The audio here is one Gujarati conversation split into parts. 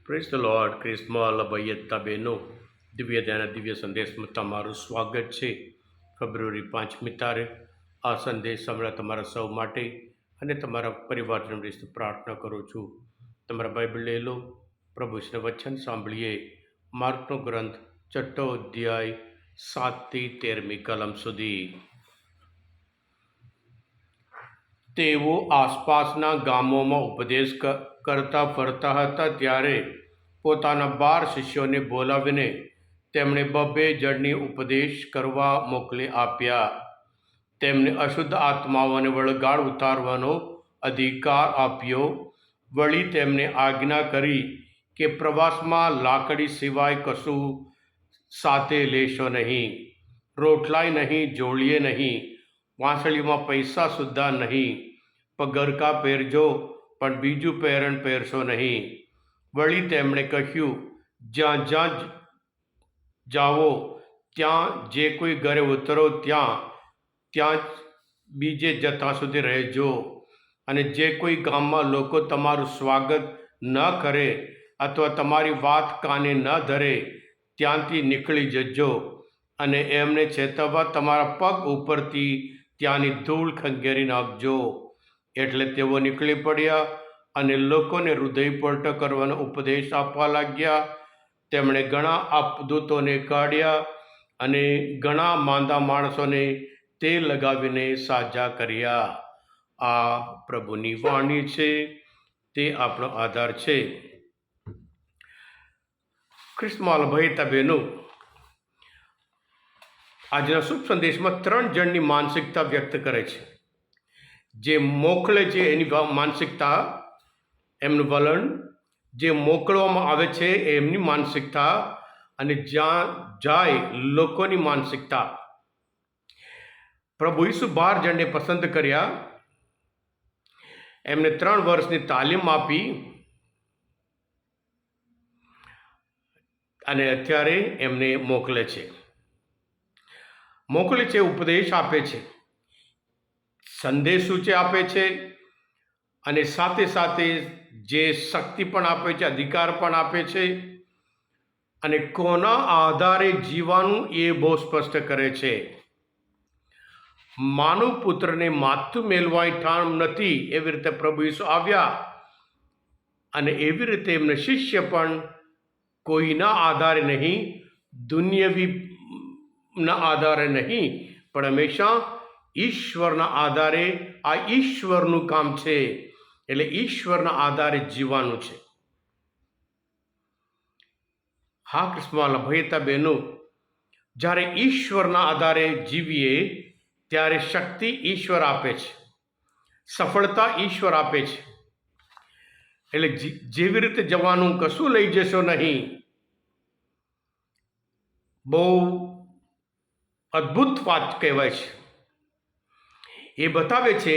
Praise the lord. ક્રિસ્મલ અભયતા બહેનો, દિવ્ય ધ્યાન દિવ્ય સંદેશમાં તમારું સ્વાગત છે. ફેબ્રુઆરી 5મી તારીખ. આ સંદેશ હમણાં તમારા સૌ માટે અને તમારા પરિવારજન વિશે પ્રાર્થના કરું છું. તમારા બાઇબલ લઈ લો, પ્રભુના વચન સાંભળીએ. માર્કનો ગ્રંથ 6 અધ્યાય 7થી 13મી કલમ સુધી. તેઓ આસપાસના ગામોમાં ઉપદેશ કરતા ફરતા હતા, ત્યારે પોતાના 12 શિષ્યોને બોલાવીને તેમણે 2 જણની ઉપદેશ કરવા મોકલી આપ્યા. તેમને અશુદ્ધ આત્માઓને વળગાડ ઉતારવાનો અધિકાર આપ્યો. વળી તેમને આજ્ઞા કરી કે પ્રવાસમાં લાકડી સિવાય કશું સાથે લેશો નહીં, રોટલાય નહીં, જોડીએ નહીં, વાંસળીમાં પૈસા સુદ્ધા નહીં. પગરખા પહેરજો, પણ બીજું પહેરણ પહેરશો નહીં. વળી તેમણે કહ્યું, જ્યાં જ્યાં જાઓ ત્યાં જે કોઈ ઘરે ઉતરો ત્યાં બીજે જતા સુધી રહેજો. અને જે કોઈ ગામમાં લોકો તમારું સ્વાગત ન કરે અથવા તમારી વાત કાને ન ધરે, ત્યાંથી નીકળી જજો અને એમને ચેતવવા તમારા પગ ઉપરથી ત્યાંની ધૂળ ખંખેરી નાખજો. એટલે તેઓ નીકળી પડ્યા અને લોકોને હૃદય પલટો કરવાનો ઉપદેશ આપવા લાગ્યા. તેમણે ઘણા અપદૂતોને કાઢ્યા અને ઘણા માંદા માણસોને તેલ લગાવીને સાજા કર્યા. આ પ્રભુની વાણી છે, તે આપણો આધાર છે. ખ્રિસ્તમાં ભયતા બહેનો, આજના શુભ સંદેશમાં 3 જણની માનસિકતા વ્યક્ત કરે છે. જે મોકલે છે એની માનસિકતા, એમનું વલણ, જે મોકલવામાં આવે છે એમની માનસિકતા, અને જ્યાં જાય લોકોની માનસિકતા. પ્રભુ ઈસુ 12 જણને પસંદ કર્યા, એમને 3 વર્ષની તાલીમ આપી અને અત્યારે એમને મોકલે છે. ઉપદેશ આપે છે, સંદેશ સૂચે આપે છે, અને સાથે સાથે જે શક્તિ પણ આપે છે, અધિકાર પણ આપે છે. અને કોના આધારે જીવવાનું એ બહુ સ્પષ્ટ કરે છે. માનવ પુત્રને માથું મેલવાની ઠામ નથી, એવી રીતે પ્રભુ ઈસુ આવ્યા. અને એવી રીતે એમના શિષ્ય પણ કોઈના આધારે નહીં, દુનિયાવીના આધારે નહીં, પણ હંમેશા ઈશ્વરના આધારે. આ ઈશ્વરનું કામ છે, એટલે ઈશ્વરના આધારે જીવવાનું છે. હા ક્રિસ્મલ ભયતા બહેનો, જ્યારે ઈશ્વરના આધારે જીવીએ ત્યારે શક્તિ ઈશ્વર આપે છે, સફળતા ઈશ્વર આપે છે. એટલે જેવી રીતે જવાનું, કશું લઈ જશો નહીં. બહુ અદ્ભુત વાત કહેવાય છે. એ બતાવે છે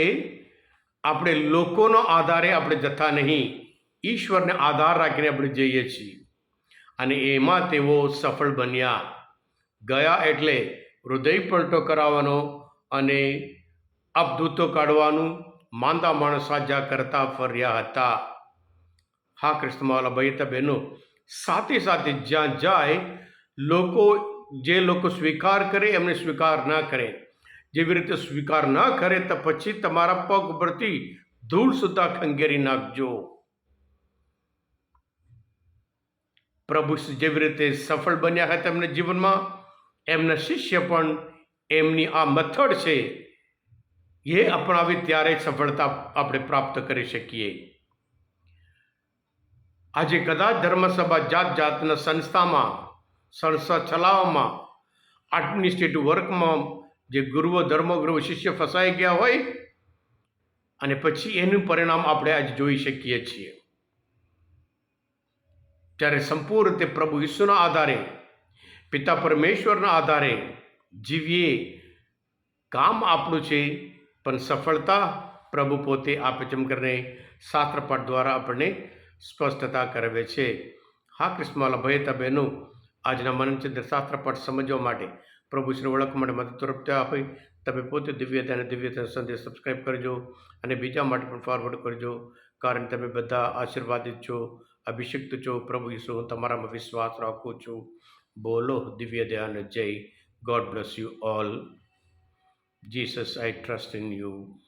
આપણે લોકોનો આધારે આપણે જતા નહીં, ઈશ્વરને આધાર રાખીને આપણે જઈએ છીએ. અને એમાં તેઓ સફળ બન્યા. ગયા એટલે હૃદય પલટો કરાવવાનો અને અપદૂતો કાઢવાનું, માંદા માણસ સાજા કરતા ફર્યા હતા. હા ક્રિસ્તમાં ભયતા બહેનો, સાથે સાથે જ્યાં જાય જે લોકો સ્વીકાર કરે એમને સ્વીકાર ના કરે. જેવી રીતે સ્વીકાર ના કરે તો પછી તમારા પગ ઉપરથી ધૂળ સુદ્ધા ખંખેરી નાખજો. પ્રભુ જેવી રીતે સફળ બન્યા હતા એમના જીવનમાં, એમના શિષ્ય પણ એમની આ મેથડ છે એ અપનાવી ત્યારે સફળતા આપણે પ્રાપ્ત કરી શકીએ. આજે કદાચ ધર્મસભા જાત જાતના સંસ્થા ચલાવવામાં, એડમિનિસ્ટ્રેટિવ વર્કમાં જે ગુરુઓ, ધર્મગુરુઓ, શિષ્ય ફસાઈ ગયા હોય, અને પછી એનું પરિણામ આપણે આજે જોઈ શકીએ છીએ. ત્યારે સંપૂર્ણ રીતે પ્રભુ ઈસુના આધારે, પિતા પરમેશ્વરના આધારે જીવીએ. કામ આપણું છે, પણ સફળતા પ્રભુ પોતે આપે છે. એમ કરીને શાસ્ત્રપાઠ દ્વારા આપણને સ્પષ્ટતા કરવે છે. હા ક્રિસ્મલ ભયતા બહેનો, આજના મનનચંદ્ર શાસ્ત્રપાઠ સમજવા માટે, પ્રભુ શ્રી ઓળખવા માટે મદદ તરફતા હોય તમે પોતે દિવ્ય સંદેશ સબસ્ક્રાઈબ કરજો અને બીજા માટે પણ ફોરવર્ડ કરજો. કારણ તમે બધા આશીર્વાદિત છો અભિષિક્ત છો પ્રભુ ઈસુ, હું તમારામાં વિશ્વાસ રાખું છું. બોલો દિવ્ય ધ્યાન જય. God bless you all. Jesus, I trust in you.